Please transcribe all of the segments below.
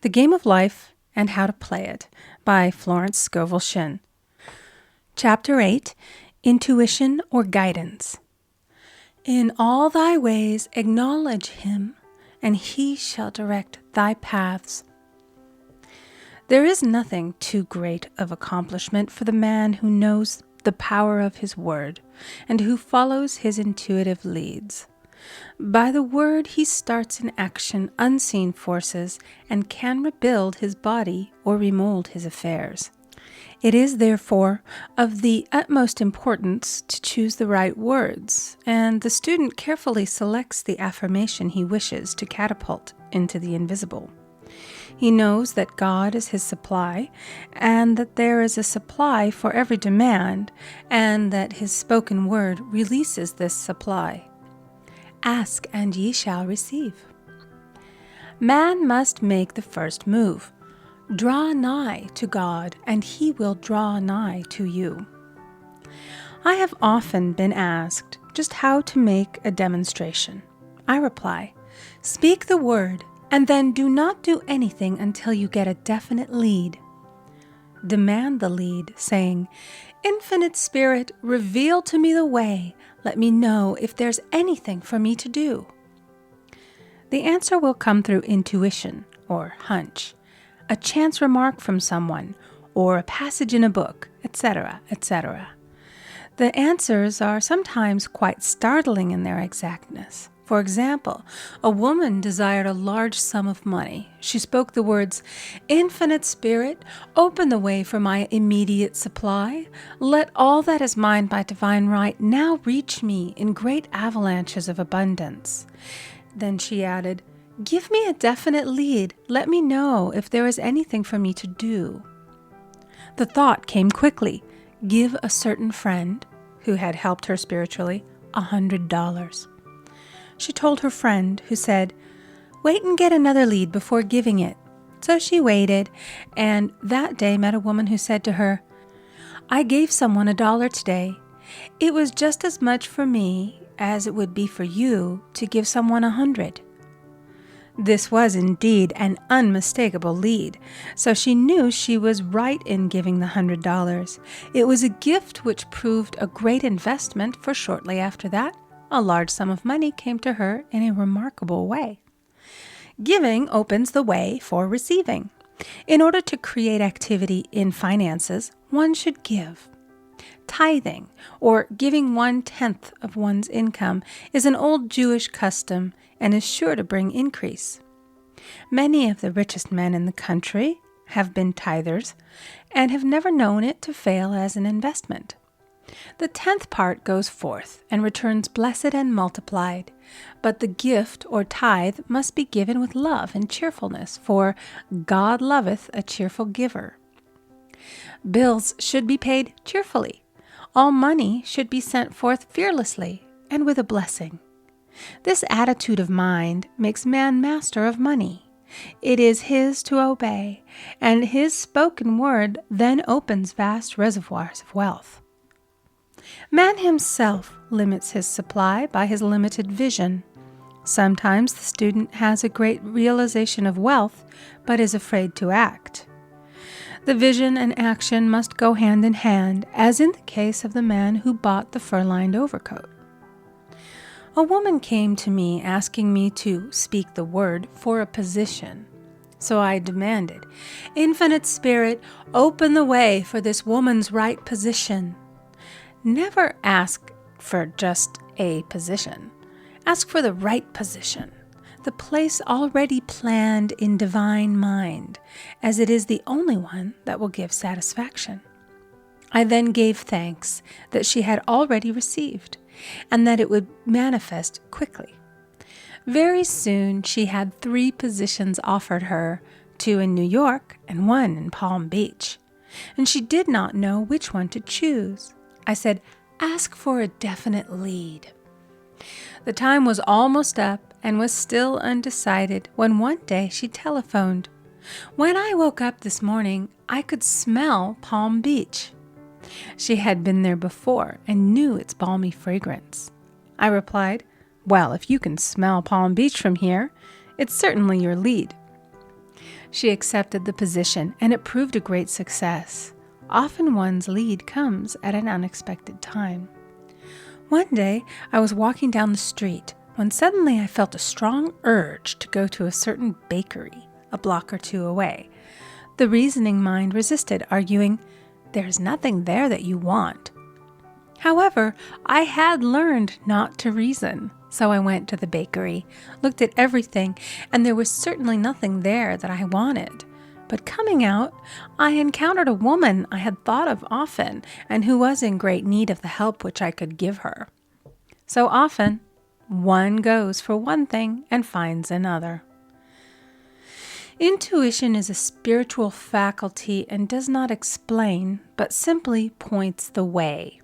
The Game of Life and How to Play It by Florence Scovel Shinn. Chapter 8, Intuition or Guidance. In all thy ways acknowledge him, and he shall direct thy paths. There is nothing too great of accomplishment for the man who knows the power of his word and who follows his intuitive leads. By the word he starts in action unseen forces and can rebuild his body or remold his affairs. It is therefore of the utmost importance to choose the right words, and the student carefully selects the affirmation he wishes to catapult into the invisible. He knows that God is his supply, and that there is a supply for every demand, and that his spoken word releases this supply. Ask, and ye shall receive. Man must make the first move. Draw nigh to God, and he will draw nigh to you. I have often been asked just how to make a demonstration. I reply, speak the word, and then do not do anything until you get a definite lead. Demand the lead, saying, Infinite Spirit, reveal to me the way. Let me know if there's anything for me to do. The answer will come through intuition or hunch, a chance remark from someone, or a passage in a book, etc., etc. The answers are sometimes quite startling in their exactness. For example, a woman desired a large sum of money. She spoke the words, Infinite Spirit, open the way for my immediate supply. Let all that is mine by divine right now reach me in great avalanches of abundance. Then she added, give me a definite lead. Let me know if there is anything for me to do. The thought came quickly. Give a certain friend, who had helped her spiritually, $100. She told her friend, who said, wait and get another lead before giving it. So she waited, and that day met a woman who said to her, I gave someone $1 today. It was just as much for me as it would be for you to give someone 100. This was indeed an unmistakable lead, so she knew she was right in giving the $100. It was a gift which proved a great investment, for shortly after that, a large sum of money came to her in a remarkable way. Giving opens the way for receiving. In order to create activity in finances, one should give. Tithing, or giving 1/10 of one's income, is an old Jewish custom and is sure to bring increase. Many of the richest men in the country have been tithers and have never known it to fail as an investment. The 10th part goes forth and returns blessed and multiplied, but the gift or tithe must be given with love and cheerfulness, for God loveth a cheerful giver. Bills should be paid cheerfully. All money should be sent forth fearlessly and with a blessing. This attitude of mind makes man master of money. It is his to obey, and his spoken word then opens vast reservoirs of wealth. Man himself limits his supply by his limited vision. Sometimes the student has a great realization of wealth, but is afraid to act. The vision and action must go hand in hand, as in the case of the man who bought the fur-lined overcoat. A woman came to me asking me to speak the word for a position. So I demanded, Infinite Spirit, open the way for this woman's right position. Never ask for just a position. Ask for the right position, the place already planned in divine mind, as it is the only one that will give satisfaction. I then gave thanks that she had already received, and that it would manifest quickly. Very soon she had 3 positions offered her, 2 in New York and 1 in Palm Beach, and she did not know which one to choose. I said, ask for a definite lead. The time was almost up and was still undecided when one day she telephoned. When I woke up this morning, I could smell Palm Beach. She had been there before and knew its balmy fragrance. I replied, well, if you can smell Palm Beach from here, it's certainly your lead. She accepted the position, and it proved a great success. Often one's lead comes at an unexpected time. One day, I was walking down the street when suddenly I felt a strong urge to go to a certain bakery a block or two away. The reasoning mind resisted, arguing, "There's nothing there that you want." However, I had learned not to reason, so I went to the bakery, looked at everything, and there was certainly nothing there that I wanted. But coming out, I encountered a woman I had thought of often and who was in great need of the help which I could give her. So often, one goes for one thing and finds another. Intuition is a spiritual faculty and does not explain, but simply points the way.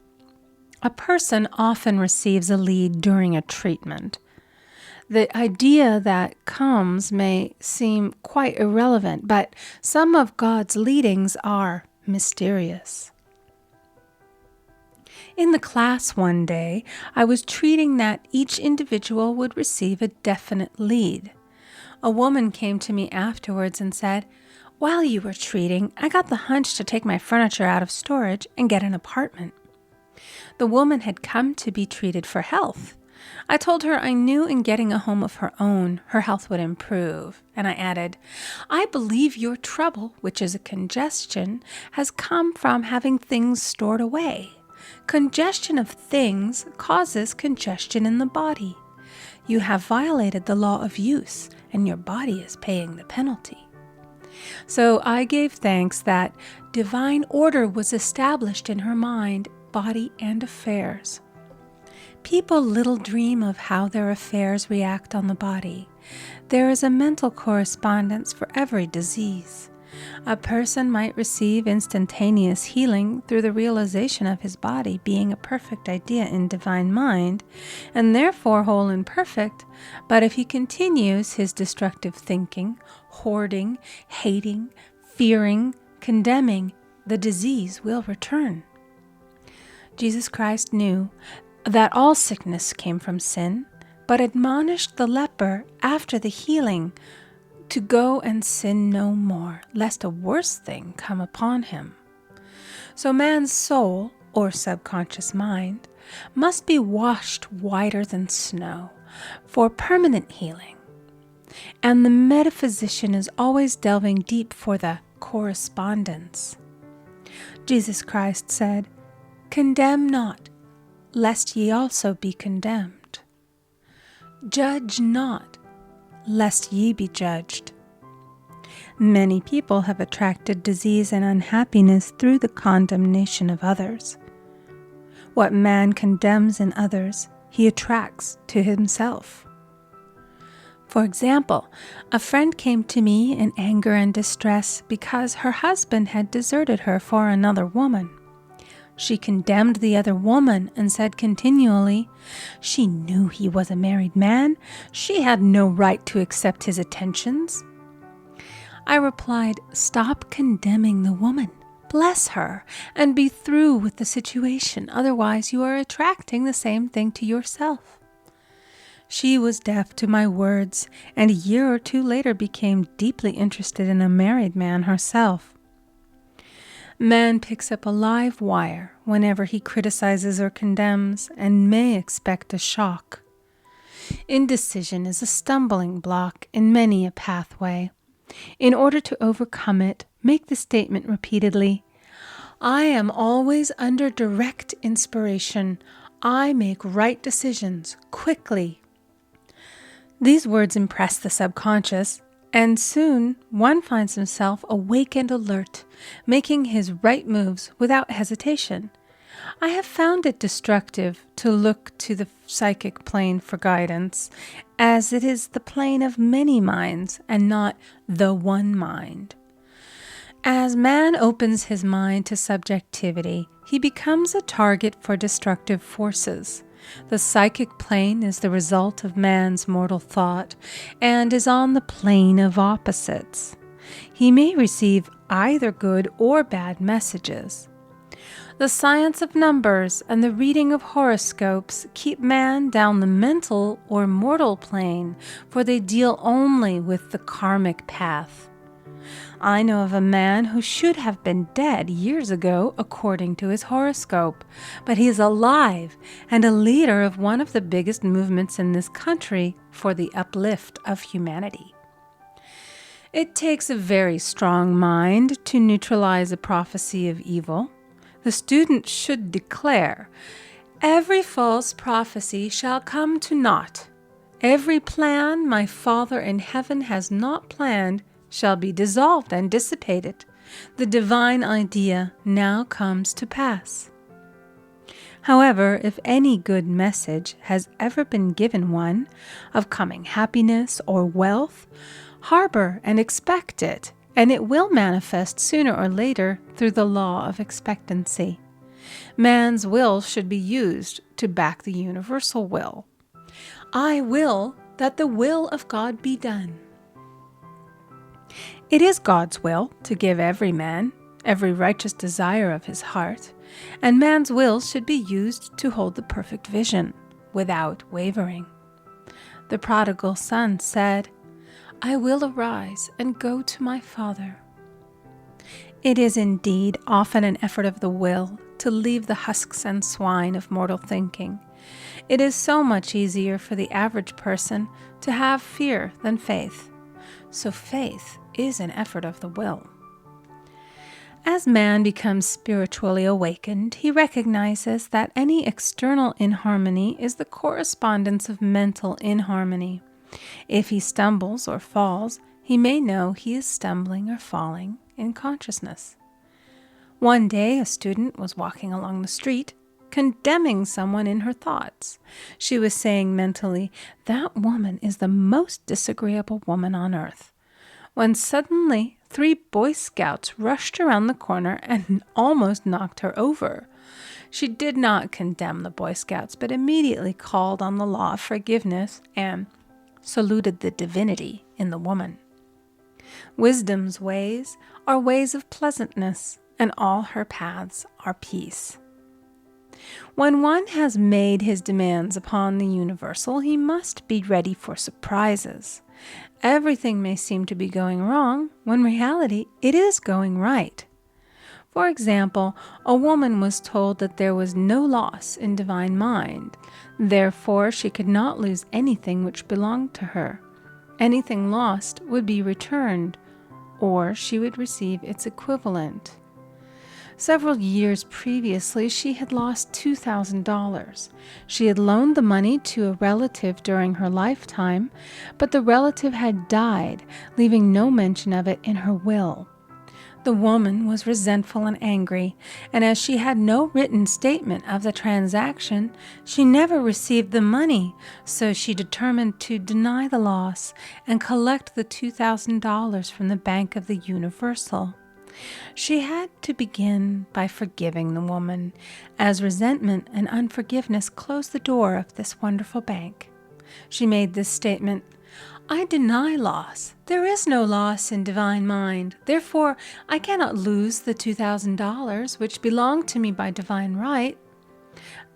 A person often receives a lead during a treatment. The idea that comes may seem quite irrelevant, but some of God's leadings are mysterious. In the class one day, I was treating that each individual would receive a definite lead. A woman came to me afterwards and said, "While you were treating, I got the hunch to take my furniture out of storage and get an apartment." The woman had come to be treated for health. I told her I knew in getting a home of her own, her health would improve. And I added, "I believe your trouble, which is a congestion, has come from having things stored away. Congestion of things causes congestion in the body. You have violated the law of use, and your body is paying the penalty." So I gave thanks that divine order was established in her mind, body, and affairs. People little dream of how their affairs react on the body. There is a mental correspondence for every disease. A person might receive instantaneous healing through the realization of his body being a perfect idea in divine mind, and therefore whole and perfect, but if he continues his destructive thinking, hoarding, hating, fearing, condemning, the disease will return. Jesus Christ knew that all sickness came from sin, but admonished the leper after the healing to go and sin no more, lest a worse thing come upon him. So man's soul, or subconscious mind, must be washed whiter than snow for permanent healing. And the metaphysician is always delving deep for the correspondence. Jesus Christ said, "Condemn not, lest ye also be condemned. Judge not, lest ye be judged." Many people have attracted disease and unhappiness through the condemnation of others. What man condemns in others, he attracts to himself. For example, a friend came to me in anger and distress because her husband had deserted her for another woman. She condemned the other woman and said continually, "She knew he was a married man. She had no right to accept his attentions." I replied, "Stop condemning the woman. Bless her and be through with the situation. Otherwise, you are attracting the same thing to yourself." She was deaf to my words, and a year or two later became deeply interested in a married man herself. Man picks up a live wire whenever he criticizes or condemns and may expect a shock. Indecision is a stumbling block in many a pathway. In order to overcome it, make the statement repeatedly, "I am always under direct inspiration. I make right decisions quickly." These words impress the subconscious, and soon one finds himself awake and alert, making his right moves without hesitation. I have found it destructive to look to the psychic plane for guidance, as it is the plane of many minds and not the one mind. As man opens his mind to subjectivity, he becomes a target for destructive forces. The psychic plane is the result of man's mortal thought and is on the plane of opposites. He may receive either good or bad messages. The science of numbers and the reading of horoscopes keep man down the mental or mortal plane, for they deal only with the karmic path. I know of a man who should have been dead years ago according to his horoscope, but he is alive and a leader of one of the biggest movements in this country for the uplift of humanity. It takes a very strong mind to neutralize a prophecy of evil. The student should declare, "Every false prophecy shall come to naught. Every plan my Father in heaven has not planned shall be dissolved and dissipated. The divine idea now comes to pass." However, if any good message has ever been given one of coming happiness or wealth, harbor and expect it, and it will manifest sooner or later through the law of expectancy. Man's will should be used to back the universal will. I will that the will of God be done. It is God's will to give every man every righteous desire of his heart, and man's will should be used to hold the perfect vision without wavering. The prodigal son said, "I will arise and go to my father." It is indeed often an effort of the will to leave the husks and swine of mortal thinking. It is so much easier for the average person to have fear than faith. So faith is an effort of the will. As man becomes spiritually awakened, he recognizes that any external inharmony is the correspondence of mental inharmony. If he stumbles or falls, he may know he is stumbling or falling in consciousness. One day, a student was walking along the street, condemning someone in her thoughts. She was saying mentally, "That woman is the most disagreeable woman on earth," when suddenly 3 Boy Scouts rushed around the corner and almost knocked her over. She did not condemn the Boy Scouts, but immediately called on the law of forgiveness and saluted the divinity in the woman. Wisdom's ways are ways of pleasantness, and all her paths are peace. When one has made his demands upon the universal, he must be ready for surprises. Everything may seem to be going wrong, when in reality it is going right. For example, a woman was told that there was no loss in divine mind. Therefore, she could not lose anything which belonged to her. Anything lost would be returned, or she would receive its equivalent. Several years previously, she had lost $2,000. She had loaned the money to a relative during her lifetime, but the relative had died, leaving no mention of it in her will. The woman was resentful and angry, and as she had no written statement of the transaction, she never received the money, so she determined to deny the loss and collect the $2,000 from the Bank of the Universal. She had to begin by forgiving the woman, as resentment and unforgiveness closed the door of this wonderful bank. She made this statement, "I deny loss. There is no loss in divine mind. Therefore, I cannot lose the $2,000 which belong to me by divine right.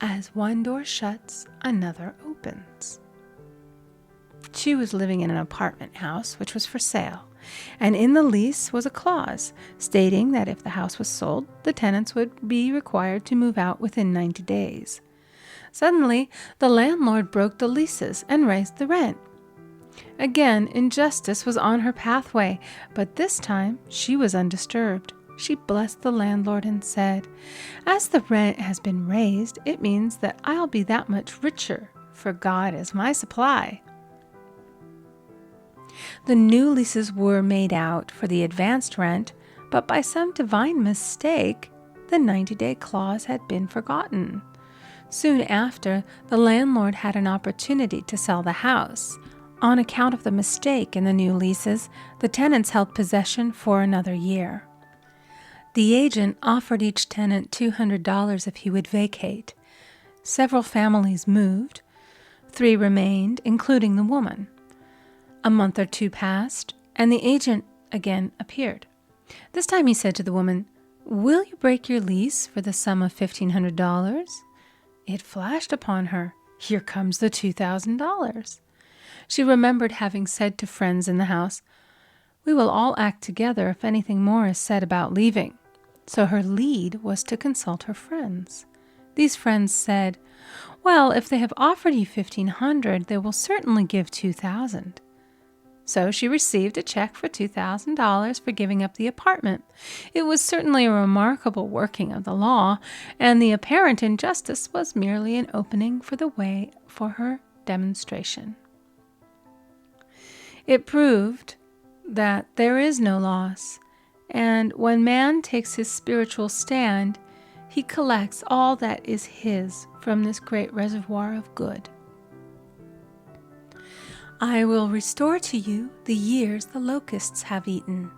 As one door shuts, another opens." She was living in an apartment house which was for sale, and in the lease was a clause stating that if the house was sold, the tenants would be required to move out within 90 days. Suddenly, the landlord broke the leases and raised the rent. Again, injustice was on her pathway, but this time she was undisturbed. She blessed the landlord and said, "As the rent has been raised, it means that I'll be that much richer, for God is my supply." The new leases were made out for the advanced rent, but by some divine mistake, the 90-day clause had been forgotten. Soon after, the landlord had an opportunity to sell the house. On account of the mistake in the new leases, the tenants held possession for another year. The agent offered each tenant $200 if he would vacate. Several families moved. 3 remained, including the woman. A month or 2 passed, and the agent again appeared. This time he said to the woman, "Will you break your lease for the sum of $1,500? It flashed upon her, "Here comes the $2,000. She remembered having said to friends in the house, We will all act together if anything more is said about leaving. So her lead was to consult her friends. These friends said, well, if they have offered you $1,500, they will certainly give $2,000. So she received a check for $2,000 for giving up the apartment. It was certainly a remarkable working of the law, and the apparent injustice was merely an opening for the way for her demonstration. It proved that there is no loss, and when man takes his spiritual stand, he collects all that is his from this great reservoir of good. I will restore to you the years the locusts have eaten.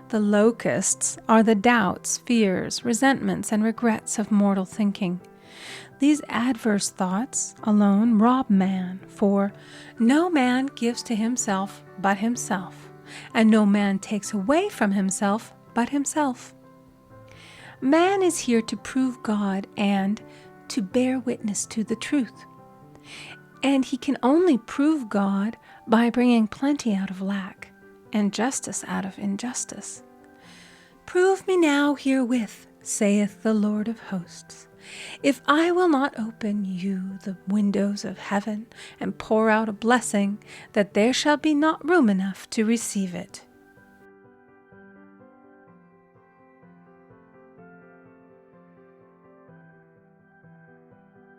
The locusts are the doubts, fears, resentments, and regrets of mortal thinking. These adverse thoughts alone rob man, for no man gives to himself but himself, and no man takes away from himself but himself. Man is here to prove God and to bear witness to the truth. And he can only prove God by bringing plenty out of lack and justice out of injustice. Prove me now herewith, saith the Lord of hosts, if I will not open you the windows of heaven and pour out a blessing, that there shall be not room enough to receive it.